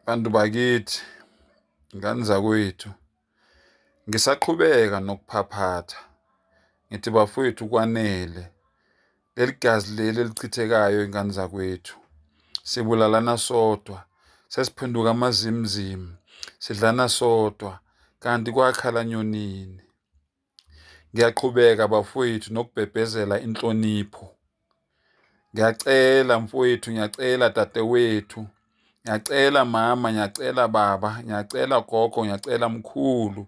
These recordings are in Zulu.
Bantu bakithi, ngani zakwethu, ngisaqhubeka nokuphaphatha. Ngithi bafowethu kwanele. Leli gazi leli elichithekayo ingane zakwethu. Sibulalana sodwa. Sesiphenduka amazimzimu. Sidlana sodwa. Kanti kwakhala nyonini. Ngiyaqhubeka bafowethu nokubhebhezela inhlonipho. Ngiyacela mfowethu, ngiyacela dadewethu. Ngiyacela mama, ngiyacela baba, ngiyacela gogo, ngiyacela mkhulu,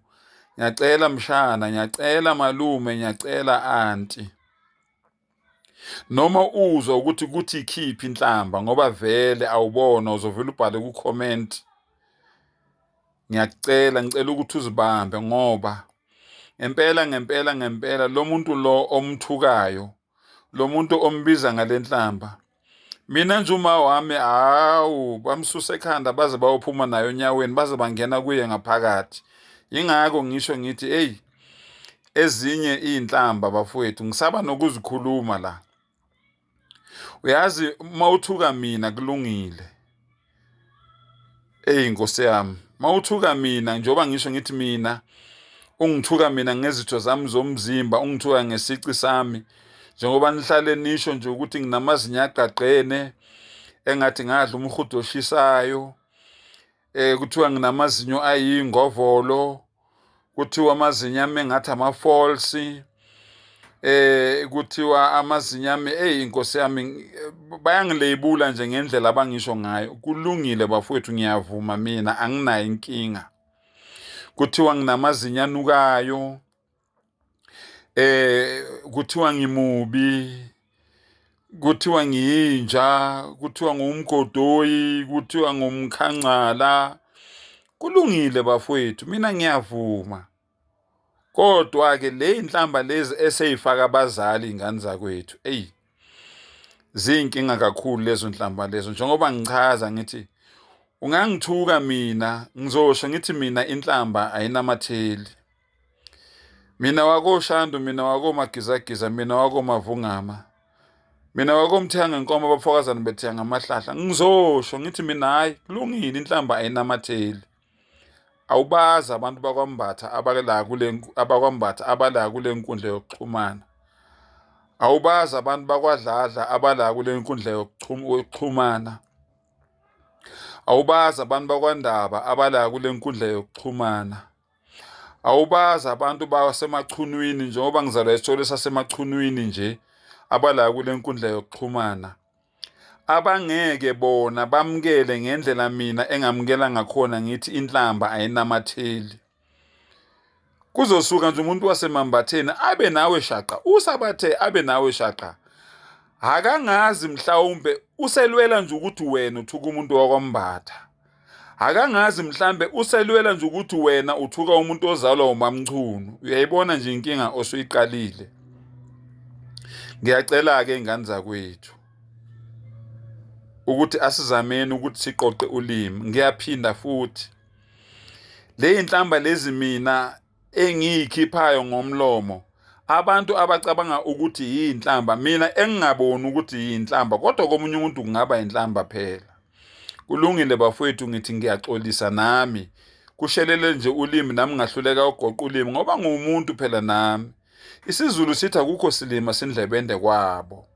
ngiyacela mshana, ngiyacela malume, ngiyacela anti. Noma uzwa ukuthi ikhiphi inhlamba ngoba vele awubona uzovela ubhale ku-comment. Ngiyacela ukuthi uzibambe ngoba ngempela lo muntu lo omthukayo, lo muntu ombiza ngalenhlamba, mina nje uma wami hawu bamsusa ekhanda baze bayophuma nayo onyaweni baze bangena kuye ngaphakathi. Yingakho ngisho ngithi hey, ezinye izinhlamba bafowethu ngisaba nokuzikhuluma la. Uyazi mawuthuka mina kulungile. Nkosi yami, mawuthuka mina njoba ngisho ngithi mina ungithuka mina ngezitho zami zomzimba, ungithuka ngesici sami. Njengoba nihlale nisho nje ukuthi nginamazinya agqagqene engathi ngadla umhudo oshisayo, kuthiwa nginamazinyo ayingovolo, kuthiwa amazinyo ami engathi ama-false, kuthiwa amazinyo ami inkosi yami bayangilebula nje ngendlela abangisho ngayo. Kulungile bafowethu, ngiyavuma mina anginayo inkinga. Kuthiwa nginamazinyo anukayo, kuthiwa ngimubi, kuthiwa ngiyinja, kuthiwa ngumgodoyi, kuthiwa ngumkhancala. Kulungile bafowethu, mina ngiyavuma. Kodwa-ke ley'nhlamba lezi esey'faka abazali ingane zakwethu, ziyinkinga kakhulu lezo nhlamba lezo. Njengoba ngichaza ngithi ungangithuka mina, ngizosho ngithi mina inhlamba ayinamatheli. Mina wakoShandu, mina wakoMagizagiza, mina wakoMavungama, mina wakoMthanga Nkomo abafokazana bethanga amahlahla, ngizosho ngithi mina hayi kulungile inhlamba ayinamatheli. Awubazi abantu bakwaMbatha abala kule nkundla yokuxhumana. Awubazi abantu bakwaDladla abala kule nkundla yokuxhumana. Awubazi abantu bakwaNdaba abala kule nkundla yokuxhumana. Awubazi abantu basemachunwini njengoba ngizalwa esitolo sasemachunwini nje abala kule nkundla yokuxhumana. Abangeke bona bamukele ngendlela mina engamukela ngakhona ngithi inhlamba ayinamatheli. Kuzosuka nje umuntu waseMambatheni abe nawe shaqa, usabathe abe nawe shaqa. Akangazi mhlawumbe uselwela nje ukuthi wena uthuka umuntu wakwaMbatha. Akangazi mhlambe uselwela nje ukuthi wena uthuka umuntu ozalwa uMamchunu. Uyayibona nje inkinga osuyiqalile. Ngiyacela-ke ingane zakwethu ukuthi asizameni ukuthi siqoqe ulimi. Ngiyaphinda futhi, ley'nhlamba lezi mina engiyikhiphayo ngomlomo, abantu abacabanga ukuthi yinhlamba, mina engingaboni ukuthi yinhlamba, kodwa komunye umuntu kungaba inhlamba phela. Kulungile bafowethu, ngithi ngiyaxolisa nami. Kushelele nje ulimi nami ngahluleka ugoqa ulimi ngoba ngumuntu phela nami. IsiZulu sithi akukho silima sindlebende kwabo.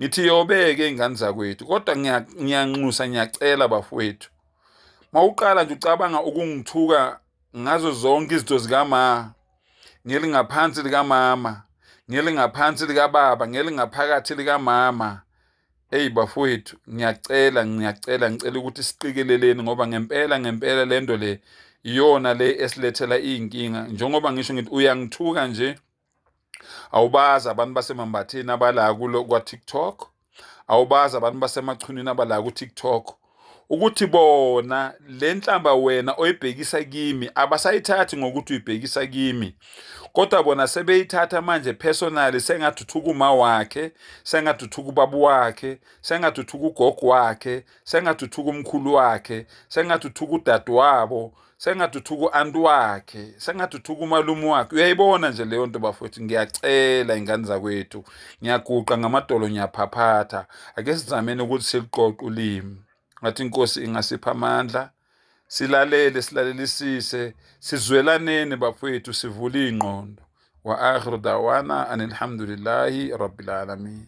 Ngithi yobeke ingane zakwethu, kodwa ngiyanxusa, ngiyacela bafowethu. Mawuqala nje ucabanga ukungithuka ngazo zonke izinto zikama, ngelingaphansi likamama, ngelingaphansi likababa, ngelingaphakathi likamama. Bafowethu, ngicela ukuthi siqikeleleni ngoba ngempela lento le iyona le esilethela iy'nkinga. Njengoba ngisho ngithi uyangithuka nje. Awubazi abantu baseMambatheni abala kwa-TikTok. Awubazi abantu basemachunini abala ku-TikTok. Ukuthi bona le nhlamba wena oyibhekisa kimi abasayithathi ngokuthi uyibhekisa kimi. Kodwa bona sebeyithatha manje personally, sengathuthuka uma wakhe, sengathuthuka ubaba wakhe, sengathuthuka ugogo wakhe, sengathuthuka umkhulu wakhe, sengathuthuka udadewabo, sengathuthuka u-anti wakhe, sengathuthuka umalume wakhe. Uyayibona nje leyo nto bafowethu. Ngiyacela ingane zakwethu, ngiyaguqa ngamadolo, ngiyaphaphatha. Ake sizameni ukuthi siliqoqe ulimi. Ngathi inkosi ingasipha amandla, silalelisise, sizwelaneni bafowethu, sivule iy'ngqondo. Wa akhiru dawana anilhamdulillahi rabbil alamin.